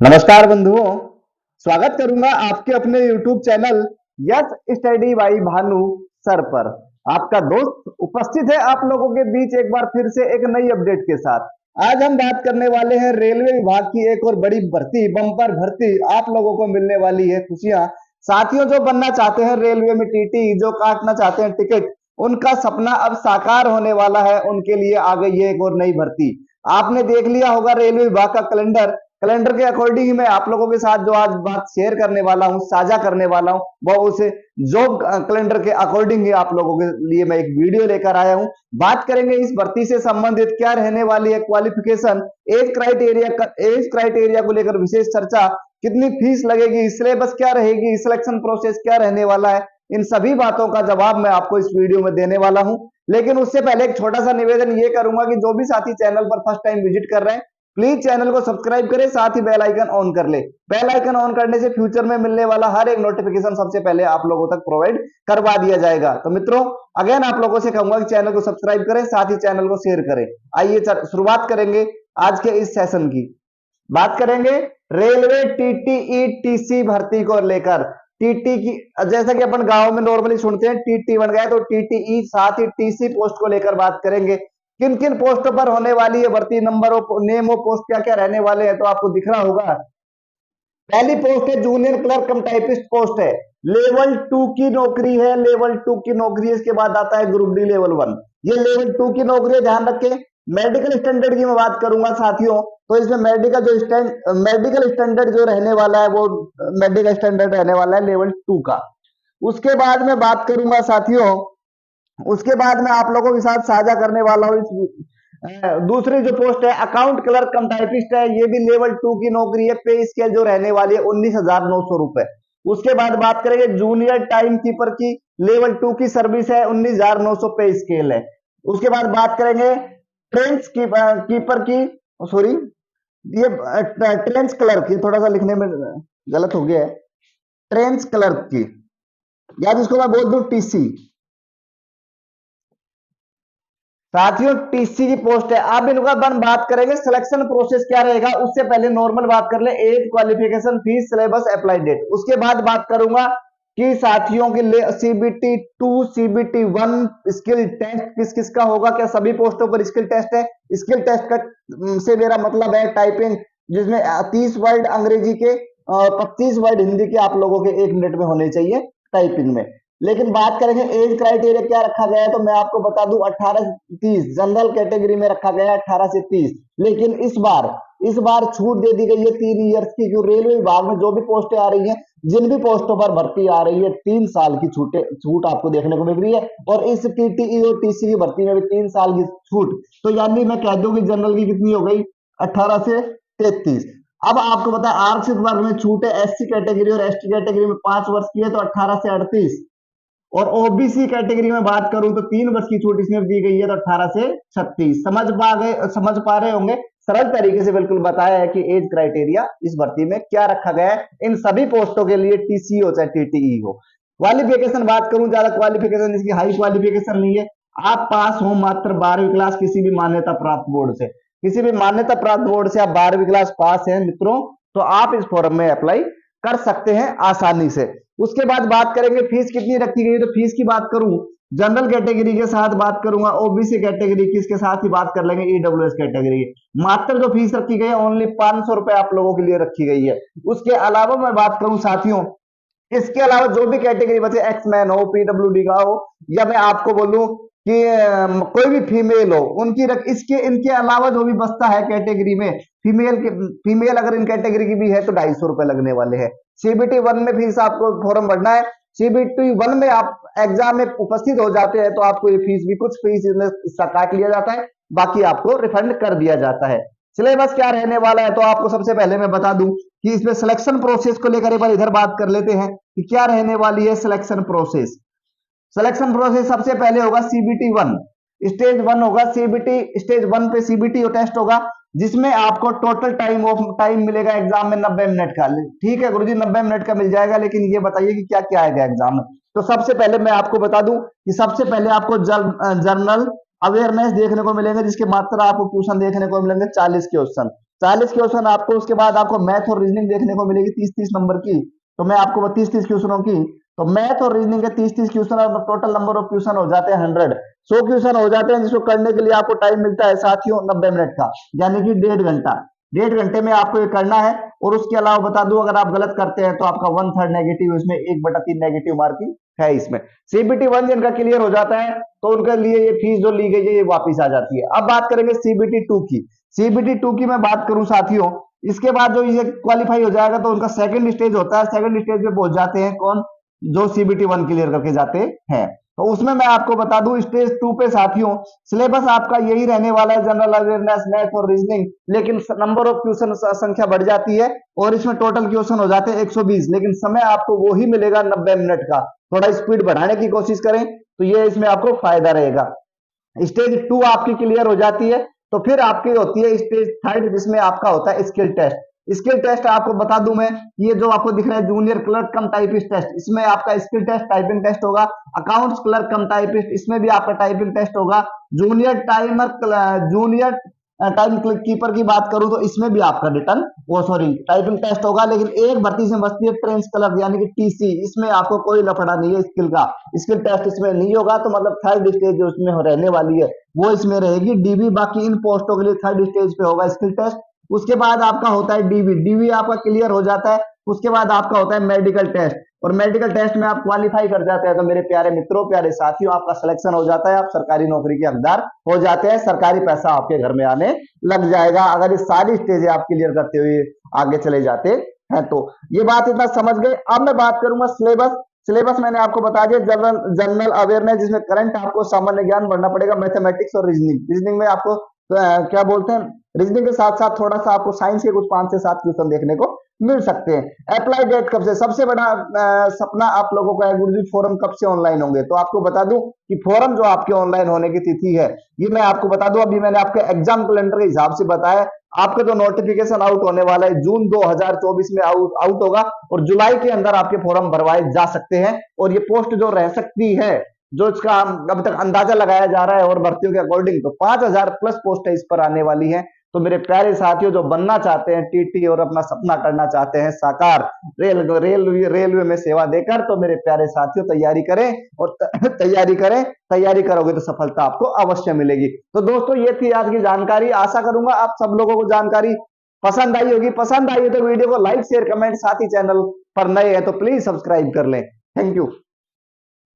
नमस्कार बंधुओं, स्वागत करूंगा आपके अपने YouTube channel yes study by Bhanu sir पर। आपका दोस्त उपस्थित है आप लोगों के बीच एक बार फिर से एक नई अपडेट के साथ। आज हम बात करने वाले हैं रेलवे विभाग की एक और बड़ी भर्ती, बम्पर भर्ती आप लोगों को मिलने वाली है खुशियां। साथियों, जो बनना चाहते हैं रेलवे में टीटी, जो काटना चाहते हैं टिकट, उनका सपना अब साकार होने वाला है। उनके लिए आ गई है एक और नई भर्ती। आपने देख लिया होगा रेलवे विभाग का कैलेंडर। कैलेंडर के अकॉर्डिंग ही मैं आप लोगों के साथ जो आज बात शेयर करने वाला हूं, साझा करने वाला हूं, वो उसे जॉब कैलेंडर के अकॉर्डिंग ही आप लोगों के लिए मैं एक वीडियो लेकर आया हूं। बात करेंगे इस भर्ती से संबंधित क्या रहने वाली है क्वालिफिकेशन, एज क्राइटेरिया को लेकर विशेष चर्चा, कितनी फीस लगेगी, सिलेबस क्या रहेगी, सिलेक्शन प्रोसेस क्या रहने वाला है, इन सभी बातों का जवाब मैं आपको इस वीडियो में देने वाला हूं। लेकिन उससे पहले एक छोटा सा निवेदन ये करूंगा कि जो भी साथी चैनल पर फर्स्ट टाइम विजिट कर रहे हैं, प्लीज चैनल को सब्सक्राइब करें, साथ ही बेल आइकन ऑन कर ले। बेल आइकन ऑन करने से फ्यूचर में मिलने वाला हर एक नोटिफिकेशन सबसे पहले आप लोगों तक प्रोवाइड करवा दिया जाएगा। तो मित्रों, अगेन आप लोगों से कहूंगा कि चैनल को सब्सक्राइब करें, साथ ही चैनल को शेयर करें। आइए शुरुआत करेंगे आज के इस सेशन की। बात करेंगे रेलवे टीटीई टीसी भर्ती को लेकर। टीटी की जैसा कि अपन गांव में नॉर्मली सुनते हैं टीटी बन गया, तो टीटीई साथ ही टीसी पोस्ट को लेकर बात करेंगे। किन किन पोस्टों पर होने वाली है भर्ती, number of name of post क्या क्या रहने वाले हैं, तो आपको दिख रहा होगा। पहली पोस्ट है junior clerk cum typist post है, लेवल 2 की नौकरी है, लेवल 2 की नौकरी है। इसके बाद आता है ग्रुप डी लेवल 1, ये लेवल 2 की नौकरी है, ध्यान रखें। मेडिकल स्टैंडर्ड की मैं बात करूंगा साथियों, तो इसमें मेडिकल स्टैंडर्ड जो रहने वाला है वो मेडिकल स्टैंडर्ड रहने वाला है लेवल 2 का। उसके बाद में बात करूंगा साथियों, उसके बाद में आप लोगों के साथ साझा करने वाला हूँ दूसरी जो पोस्ट है अकाउंट क्लर्क कम टाइपिस्ट है, ये भी लेवल 2 की नौकरी है। पे स्केल जो रहने वाली है 19,900 रुपए। उसके बाद बात करेंगे जूनियर टाइम कीपर की, लेवल 2 की सर्विस है, 19,900 पे स्केल है। उसके बाद बात करेंगे ट्रेंस कीपर की, सॉरी ये ट्रेंस क्लर्क की, थोड़ा सा लिखने में गलत हो गया है, ट्रेंस क्लर्क की, या जिसको मैं बोल दूं टीसी। साथियों टीसी की पोस्ट है। अब इनका बात करेंगे सिलेक्शन प्रोसेस क्या रहेगा। उससे पहले नॉर्मल बात कर ले, age, qualification, fees, syllabus, apply date. उसके बाद बात करूंगा कि साथियों के लिए सीबीटी 2, सीबीटी 1 स्किल टेस्ट किस किस का होगा, क्या सभी पोस्टों पर स्किल टेस्ट है। स्किल टेस्ट का से मेरा मतलब है टाइपिंग, जिसमें 30 वर्ड अंग्रेजी के और 25 वर्ड हिंदी के आप लोगों के 1 मिनट में होने चाहिए टाइपिंग में। लेकिन बात करेंगे एज क्राइटेरिया क्या रखा गया है, तो मैं आपको बता दूं 18 से 30 जनरल कैटेगरी में रखा गया है, 18 से 30। लेकिन इस बार छूट दे दी गई है 3 इयर्स की। जो रेलवे विभाग में जो भी पोस्टें आ रही हैं, जिन भी पोस्टों पर भर्ती आ रही है, 3 साल की छूट आपको देखने को मिल रही है। और इस टीटीई और टीसी की भर्ती में भी 3 साल की छूट, तो यानी मैं कह दूं कि जनरल की कितनी हो गई, 18 से 33। अब आपको पता है आरक्षित वर्ग में छूट है, एससी कैटेगरी और एसटी कैटेगरी में 5 वर्ष की है, तो 18 से 38। और ओबीसी कैटेगरी में बात करूं तो 3 वर्ष की छूट इसमें दी गई है, तो 18 से 36। समझ पा रहे होंगे, सरल तरीके से बिल्कुल बताया है कि एज क्राइटेरिया इस भर्ती में क्या रखा गया है इन सभी पोस्टों के लिए, टीसी हो चाहे टीटीई हो। क्वालिफिकेशन बात करूं, ज्यादा क्वालिफिकेशन इसकी हाई क्वालिफिकेशन नहीं है। आप पास हो मात्र 12वीं क्लास किसी भी मान्यता प्राप्त बोर्ड से, किसी भी मान्यता प्राप्त बोर्ड से आप 12वीं क्लास पास हैं मित्रों, तो आप इस फॉर्म में अप्लाई कर सकते हैं आसानी से। उसके बाद बात करेंगे फीस कितनी रखी गई है, तो फीस की बात करूं जनरल कैटेगरी के साथ बात करूंगा, ओबीसी कैटेगरी की इसके साथ ही बात कर लेंगे, ईडब्ल्यूएस कैटेगरी मात्र जो फीस रखी गई है ओनली 500 रुपए आप लोगों के लिए रखी गई है। उसके अलावा मैं बात करूं साथियों, इसके अलावा जो भी कैटेगरी बचे, एक्समैन हो, पीडब्ल्यूडी का हो, या मैं आपको बोलूं कि कोई भी फीमेल हो, उनकी इनके अलावा जो भी बचता है कैटेगरी में, फीमेल अगर इन कैटेगरी की भी है तो 250 रुपए लगने वाले हैं। सीबीटी 1 में फीस आपको फॉर्म भरना है, सीबीटी 1 में आप एग्जाम में उपस्थित हो जाते हैं तो आपको ये फीस भी, कुछ फीस इसमें काट लिया जाता है, बाकी आपको रिफंड कर दिया जाता है। सिलेबस क्या रहने वाला है, तो आपको सबसे पहले मैं बता दूं कि इसमें सिलेक्शन प्रोसेस को लेकर एक बार इधर बात कर लेते हैं कि क्या रहने वाली है सिलेक्शन प्रोसेस। सिलेक्शन प्रोसेस सबसे पहले होगा सीबीटी 1, स्टेज 1 होगा सीबीटी। स्टेज 1 पे सीबीटी टेस्ट होगा, जिसमें आपको टोटल टाइम मिलेगा एग्जाम में 90 मिनट का। ठीक है गुरुजी, 90 मिनट का मिल जाएगा, लेकिन ये बताइए कि क्या क्या आएगा एग्जाम में। तो सबसे पहले मैं आपको बता दूं कि सबसे पहले आपको जर्नल अवेयरनेस देखने को मिलेंगे, जिसके मात्र आपको क्वेश्चन देखने को मिलेंगे 40 क्वेश्चन, 40 क्वेश्चन आपको। उसके बाद आपको मैथ और रीजनिंग देखने को मिलेगी 30-30 नंबर की। तो मैं आपको 30-30 क्वेश्चनों की, तो मैथ और रीजनिंग के 30-30 क्वेश्चन और टोटल नंबर ऑफ क्वेश्चन हो जाते हैं 100 क्वेश्चन हो जाते हैं, जिसको करने के लिए आपको टाइम मिलता है साथियों 90 मिनट का, यानी कि 1.5 घंटा। 1.5 घंटे में आपको ये करना है। और उसके अलावा बता दूं, अगर आप गलत करते हैं तो आपका 1/3 नेगेटिव, इसमें 1/3 नेगेटिव मार्किंग है इसमें। सीबीटी 1 जिनका क्लियर हो जाता है तो उनके लिए ये फीस जो ली गई है ये वापस आ जाती है। अब बात करेंगे सीबीटी 2 की। सीबीटी 2 की मैं बात करूं साथियों, इसके बाद जो ये क्वालिफाई हो जाएगा तो उनका सेकंड स्टेज होता है। सेकंड स्टेज पे पहुंच जाते हैं कौन, जो सीबीटी 1 क्लियर करके जाते हैं। तो उसमें मैं आपको बता दूं स्टेज 2 पे साथियों सिलेबस आपका यही रहने वाला है, जनरल अवेयरनेस, मैथ और रीजनिंग, लेकिन नंबर ऑफ क्वेश्चन संख्या बढ़ जाती है और इसमें टोटल क्वेश्चन हो जाते हैं 120, लेकिन समय आपको वो ही मिलेगा 90 मिनट का। थोड़ा स्पीड बढ़ाने की कोशिश करें तो ये इसमें आपको फायदा रहेगा। स्टेज 2 आपकी क्लियर हो जाती है तो फिर आपकी होती है स्टेज 3, जिसमें आपका होता है स्किल टेस्ट। स्किल टेस्ट आपको बता दूं मैं, ये जो आपको दिख रहा है junior clerk cum typist test, इसमें आपका स्किल टेस्ट टाइपिंग टेस्ट होगा। अकाउंट्स क्लर्क कम टाइपिस्ट, इसमें भी आपका टाइपिंग टेस्ट होगा। जूनियर टाइम कीपर की बात करूं तो इसमें भी आपका रिटर्न वो सॉरी टाइपिंग टेस्ट होगा। लेकिन एक भर्ती से बचती है ट्रेंच क्लर्क यानी कि टीसी, इसमें आपको कोई लफड़ा नहीं है स्किल का, स्किल टेस्ट इसमें नहीं होगा। तो मतलब थर्ड स्टेज जो इसमें रहने वाली है वो इसमें रहेगी डीबी। बाकी इन पोस्टों के लिए थर्ड स्टेज पे होगा स्किल टेस्ट। उसके बाद आपका होता है डीबी, डीबी आपका क्लियर हो जाता है। उसके बाद आपका होता है मेडिकल टेस्ट, और मेडिकल टेस्ट में आप क्वालिफाई कर जाते हैं तो मेरे प्यारे मित्रों, प्यारे साथियों, आपका सिलेक्शन हो जाता है, आप सरकारी नौकरी के हकदार हो जाते हैं, सरकारी पैसा आपके घर में आने लग जाएगा अगर ये सारी स्टेजें आप क्लियर करते हुए आगे चले जाते हैं तो। ये बात इतना समझ गए। अब मैं बात करूंगा सिलेबस। सिलेबस मैंने आपको बता दिया, जनरल अवेयरनेस जिसमें करंट आपको सामान्य ज्ञान बढ़ना पड़ेगा, मैथमेटिक्स और रीजनिंग। रीजनिंग में आपको क्या बोलते हैं, रीजनिंग के साथ साथ थोड़ा सा आपको साइंस के कुछ 5 से 7 क्वेश्चन देखने को मिल सकते हैं। अप्लाई डेट कब से, सबसे बड़ा सपना आप लोगों का है गुरुजी फोरम कब से ऑनलाइन होंगे, तो आपको बता दूं कि फोरम जो आपके ऑनलाइन होने की तिथि है ये मैं आपको बता दूं, अभी मैंने आपके एग्जाम कैलेंडर के हिसाब से बताया। आपका जो नोटिफिकेशन आउट होने वाला है जून 2024 में आउट होगा, और जुलाई के अंदर आपके फॉर्म भरवाए जा सकते हैं। और ये पोस्ट जो रह सकती है, जो इसका अभी तक अंदाजा लगाया जा रहा है और भर्तियों के अकॉर्डिंग, तो 5000 प्लस पोस्ट इस पर आने वाली है। तो मेरे प्यारे साथियों जो बनना चाहते हैं टीटी और अपना सपना करना चाहते हैं साकार रेलवे में सेवा देकर, तो मेरे प्यारे साथियों तैयारी करें और तैयारी करोगे तो सफलता आपको अवश्य मिलेगी। तो दोस्तों ये थी आज की जानकारी। आशा करूंगा आप सब लोगों को जानकारी पसंद आई होगी। पसंद आई तो वीडियो को लाइक शेयर कमेंट, साथ ही चैनल पर नए हैं तो प्लीज सब्सक्राइब कर लें। Thank you.